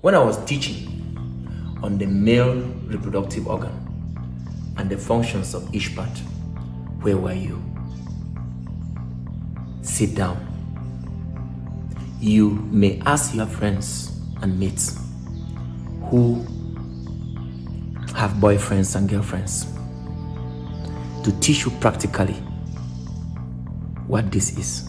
When I was teaching on the male reproductive organ and the functions of each part, where were you? Sit down. You may ask your friends and mates who have boyfriends and girlfriends to teach you practically what this is.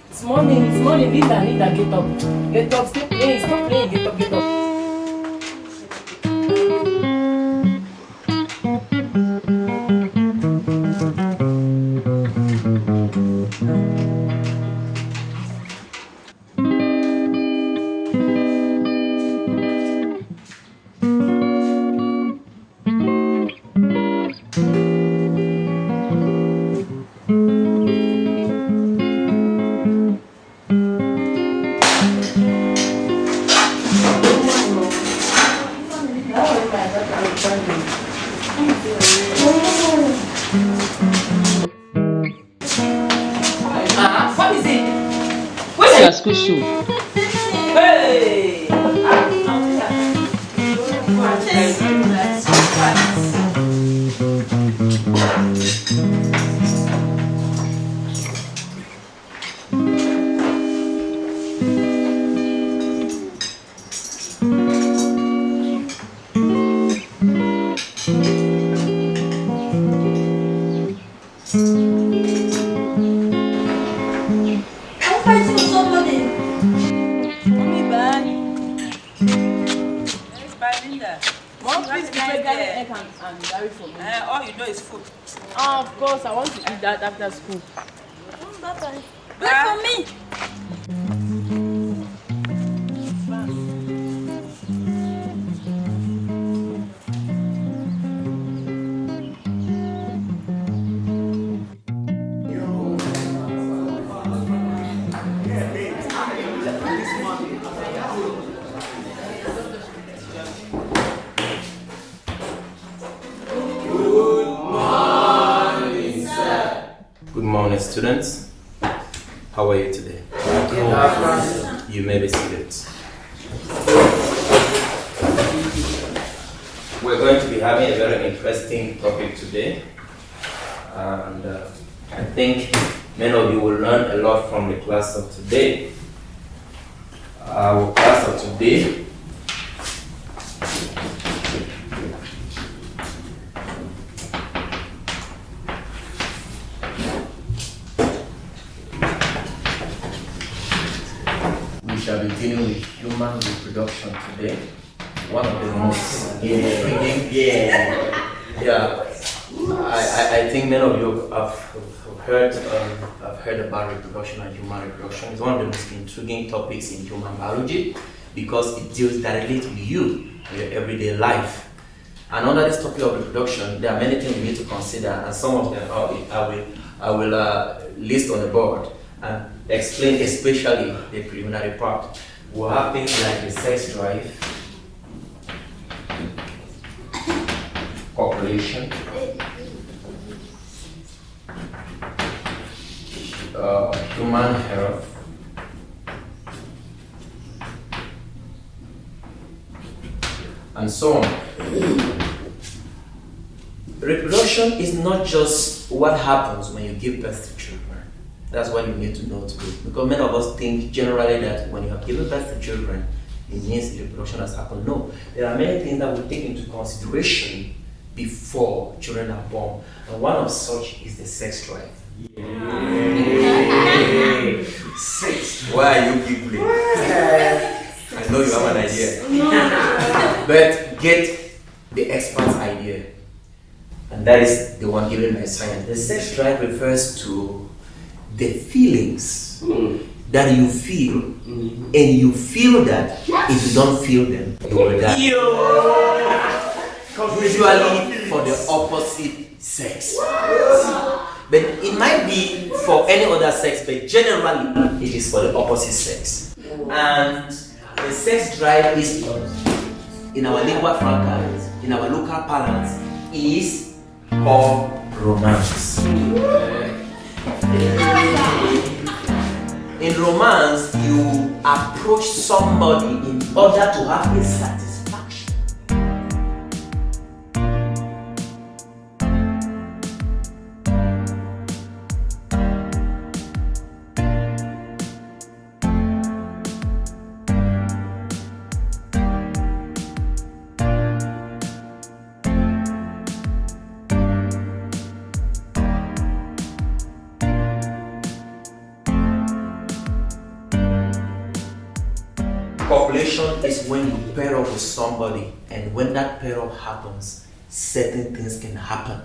It's morning, Nita, get up. Get up, stop playing, get up. What is it? Where's your school shoe? Hey! Mommy, bye. Yes, bye, Linda. Mom, please prepare garlic egg and Gary for me. All you know is food. Of course, I want to eat that after school. Bye. Wait for me. Good morning, students. How are you today? You may be seated. We're going to be having a very interesting topic today, and I think many of you will learn a lot from the class of today. Our class of today shall be dealing with human reproduction today. One of the most intriguing. I think many of you have heard about reproduction and human reproduction. It's one of the most intriguing topics in human biology because it deals directly to you and your everyday life. And under this topic of reproduction, there are many things we need to consider, and some of them I will list on the board and explain, especially the preliminary part. We'll have things like the sex drive, copulation, human health, and so on. Reproduction is not just what happens when you give birth to children. That's what you need to know today. Because many of us think generally that when you have given birth to children, it means reproduction has happened. No, there are many things that we take into consideration before children are born. And one of such is the sex drive. Yay. Sex. Why are you giggling? I know you have an idea. But get the expert's idea, and that is the one given by science. The sex drive refers to the feelings that you feel, and you feel that if you don't feel them, you will die. Usually for the opposite sex. But it might be for any other sex, but generally it is for the opposite sex. And the sex drive is, in our lingua franca, in our local parlance, is called romance. In romance, you approach somebody in order to have a satisfaction. Copulation is when you pair up with somebody, and when that pair up happens, certain things can happen.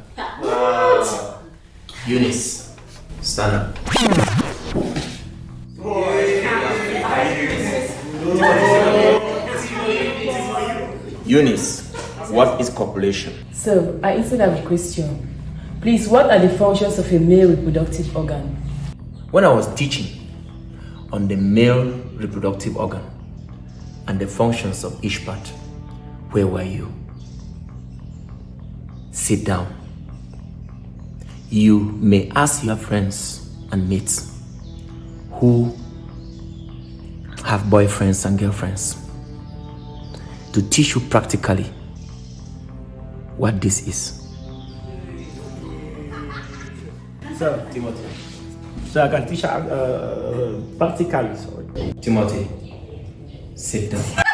Eunice, stand up. Eunice, what is copulation? So, I instead have a question. Please, what are the functions of a male reproductive organ? When I was teaching on the male reproductive organ and the functions of each part, where were you? Sit down. You may ask your friends and mates who have boyfriends and girlfriends to teach you practically what this is. Sir, Timothy. so I can teach practically, sorry. Timothy, sit down.